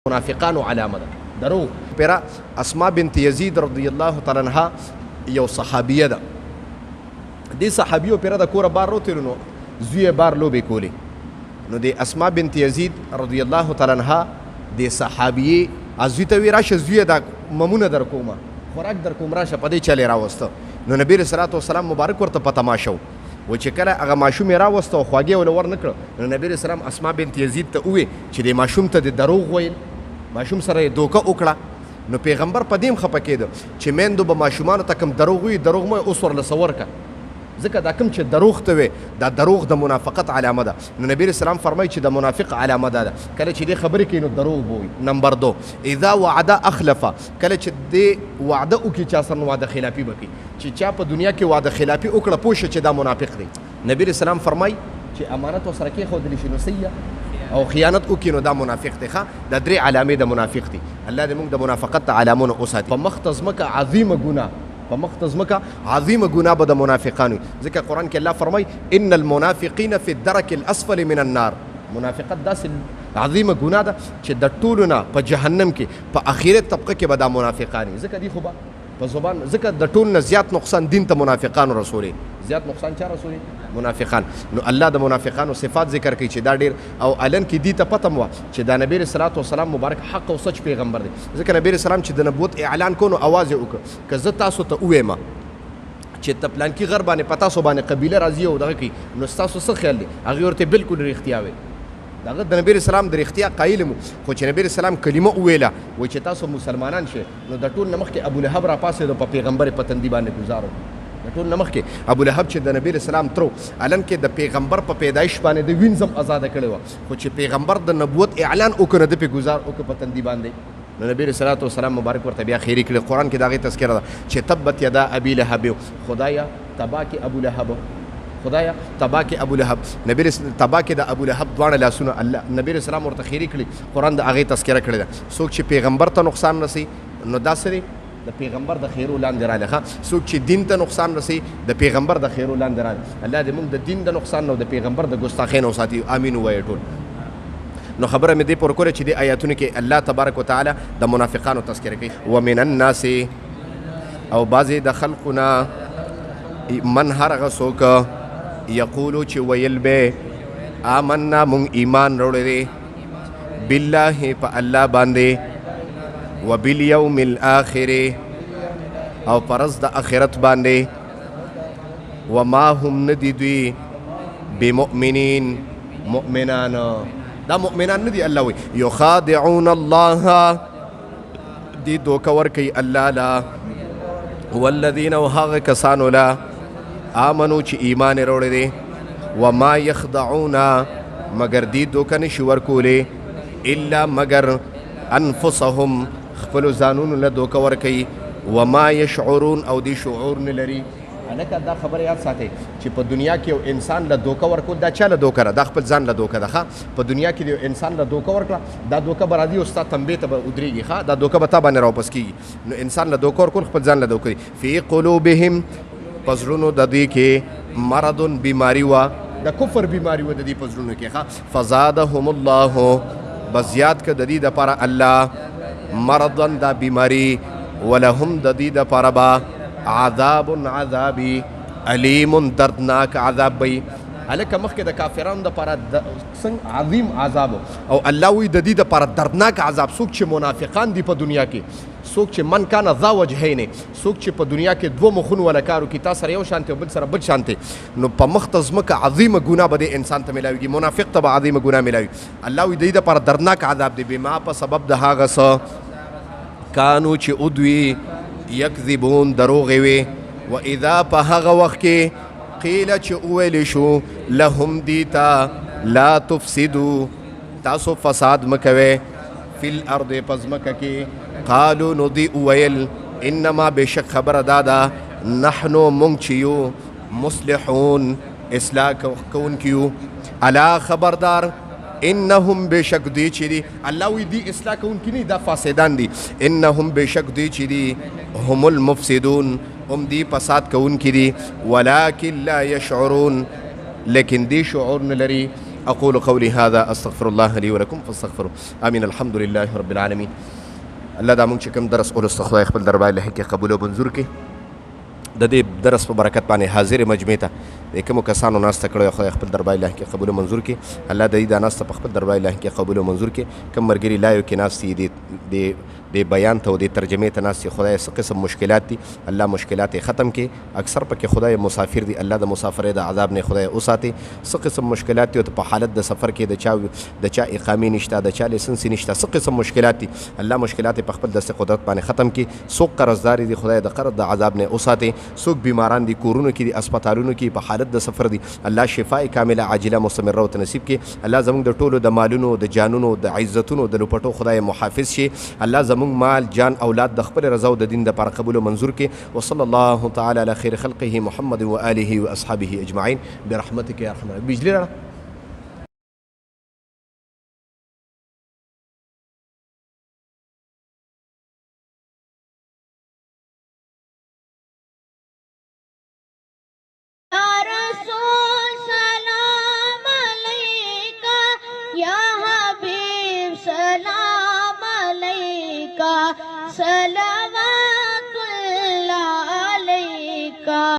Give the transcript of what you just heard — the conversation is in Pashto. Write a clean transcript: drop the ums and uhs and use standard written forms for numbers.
منافقانو علامه ده درو پیرا اسماء بنت یزید رضی الله تعالی عنها یو صحابیه ده دې صحابیو پیرا د کور بار روتلو نو زوی بار لوبې کولی نو د اسماء بنت یزید رضی الله تعالی عنها د صحابیه ازوی ته وی راشه زوی دا ممونه در کومه خوراک در کوم راشه پدې چلی راوسته نو نبی رسول الله والسلام مبارک ورته پته ماشو و چې کله هغه ماشوم راوسته او خواږه ول ور نکړه نو نبی رسول الله اسماء بنت یزید ته وی چې د ماشوم ته د دروغ ویل ماشوم سره دوکه وکړه نو پیغمبر په دې مخه پکېده چې میندو به ماشومانو ته کوم دروغ وي دروغ مې اوس ورله صور کا ځکه دا کوم چې دروغ ته وي دا دروغ د منافقت علامه ده نو نبی رسول الله فرمایي چې د منافق علامه ده کله چې دې خبرې کوي نو دروغ وي نمبر 2 اذا وعده اخلف کله چې دې وعده وکړي چا سره وعده خلافي وکړي چې چا په دنیا کې وعده خلافي وکړه پوه چې دا منافق دی نبی رسول الله فرمایي چې امانت وسره کې خو دلی شي نو سیه او خیانت وکړي نو دا منافق دی ښه دا درې علامې د منافق دي الله دې موږ د منافقت علامونه وساتي په مخ مکه عظیمه ګناه په مخ مکه عظیمه ګناه به د منافقانو ځکه قرآن کې الله فرمایي ان المنافقین فی الدرک الاسفل من النار منافقت داسې عظیمه ګناه ده چې د ټولو نه په جهنم کې په اخرت طبقه کې به دا منافقان ځکه دي خو به په زبان ځکه د ټول نه زیات نقصان دین ته منافقانو رسولي زیات نقصان چا رسولي منافقان نو الله د منافقانو صفات ذکر کوي چې دا ډیر او علن کې دي ته پته مو چې دا نبی رسول الله والسلام مبارک حق او سچ پیغمبر دی ځکه نبی رسول الله چې د نبوت اعلان کو نو आवाज وکړه که زه تاسو ته وایم چې ته پلان کې غر باندې پتا سو باندې قبيله راځي او دغه کې نو تاسو څه خیال دی هغه ورته بالکل رښتیا وي دغه د نبی رسول الله د رښتیا قایل مو خو چې نبی رسول الله کلمه ویله و چې تاسو مسلمانان شئ نو د ټول نمخ کې ابو لهب را پاسه د پیغمبر په تندی باندې گزارو د ټول نمخ کې ابو لهب چې د نبی رسول الله ترو علن کې د پیغمبر په پیدایش باندې د وینځم آزاد کړي و خو چې پیغمبر د نبوت اعلان وکړ د په گزار او په تندی باندې نو نبی رسول الله والسلام مبارک ورته بیا خیری کړي قرآن کې دغه تذکرہ ده چې تبت یدا ابي لهب خدایا تباکی ابو لهب خدایا تباکی ابو لهب نبی رسول تباکی د ابو لهب دواړه لاسونه الله نبی رسول الله ورته خیری کړي قرآن د هغه تذکرہ کړي ده څوک چې پیغمبر ته نقصان رسي نو دا سری د پیغمبر د خیرو لاندې راځي ښه څوک چې دین ته نقصان رسي د پیغمبر د خیرو لاندې راځي الله دې موږ د دین د نقصان نو د پیغمبر د ګستاخۍ نو ساتي امين وایي ټول نو خبره مې دې پر کوله چې د آیاتونو کې الله تبارک وتعالى د منافقانو تذکرہ کوي ومن الناس او بعضې د خلقنا من هرغه څوک یقولو چې ویل به آمنا مونږ ایمان وروړی دی بالله په الله باندې وبالیوم الاخر او پرز د اخرت باندې وما هم ندی دوی بمؤمنین مؤمنان دا مؤمنان ندی الله وی یخادعون الله دی دوکه ورکي الله لا والذین وهغه کسانو لا آمنو چې ایمان وروړي دي وما يخدعون مگر دی دوکه نشي ورکولی الا مگر انفسهم خپل ځانونو له دوکه ورکي وما يشعرون او دی شعور نه لري هلکه دا خبره یاد ساتئ چې په دنیا کې یو انسان له دوکه ورکول دا چا له دوکه ده دا خپل ځان له دوکه ده ښه په دنیا کې د یو انسان له دوکه ورکړه دا دوکه به راځي او ستا تنبې ته به ودرېږي ښه دا دوکه به تا باندې راواپس کېږي نو انسان له دوکه ورکول خپل ځان له دوکه فی قلوبهم په زړونو د دوی کې مرض بیماري وه د کفر بیماري وه د دې په زړونو کې ښه فزادهم الله بس زیاد که د دې دپاره الله مرضا دا بیماري ولهم د دې دپاره به عذاب عذابی علیم دردناک عذاب بی هلکه مخکې د کافرانو دپاره څنګه عظیم عذاب او الله وی د دې دپاره دردناک عذاب څوک چې منافقان دي په دنیا کې څوک چې من کان ذا وجهین څوک چې په دنیا کې دوه مخونه ولا کارو کې تا سره یو شانتي او بل سره بل شانتي نو په مخ ته ځمکه عظیمه ګناه به د انسان ته میلاویږي منافق ته به عظیمه ګناه میلاوي الله وی د دې دپاره دردناک عذاب دی بما په سبب د هغه څه کانو چې ادوي یکذبون دروغې وي و اذا په هغه وخت کې قیل چې وویلی شو لهم دیتا لا تفسدو تاسو فساد مکوئ فی الارض په ځمکه کې قالو نو دی وویل انما بشک خبره دا ده نحنو مونږ چې یو مصلحون اصلاح کوونکي یو الا خبردار انهم بشک دی چې دی الله وی دی اصلاح کوونکي نه دا فاسدان دي انهم بشک دی چې دی هم المفسدون هم دی فساد کوونکي دي ولکن لا يشعرون لیکن دی شعور نه لري اقول قولي هذا استغفر الله لي ولكم فاستغفروا. امين. الحمد لله رب العالمين. الله دا مونږ چې کوم درس ولسته خدای خپل دربار له کې قبول او منظور کړي. د دې درس په برکت باندې حاضر مجمع ته د کومو کسانو ناسته کړی خدای خپل دربار له کې قبول او منظور کړي. الله د دې دا ناسته په خپل دربار له کې قبول او منظور کړي. کوم مرګري لایو کې ناستي د بیان ته او د ترجمې ته ناستي خدای څه قسم مشکلات دي الله مشکلات ختم کړي. اکثر پکې خدای مسافر دي الله د مسافرۍ د عذاب نه خدای اوساتي. څه قسم مشکلات دي په حالت د سفر کې د چا اقامې نشته د چا لیسنس نشته څه قسم مشکلات دي الله مشکلات په خپل د قدرت باندې ختم کړي. څوک قرضدار دي خدای د قرض د عذاب نه اوساتي. څوک بیماران دي کورونو کې دي اسپیټالونو کې په حالت د سفر دي الله شفای کامله عاجله مستمره او نصیب کړي. الله زموږ د ټولو د مالونو د جانونو د عزتونو د لپټو خدای محافظ شي. الله زموږ مال جان اولاد د خپل رضا او د دین د پر قبول او منظور کړي. وصلی الله تعالی علی خیر خلقه محمد و آله و اصحابه اجمعین برحمتک یا ارحم الراحمین. بجلی را سلام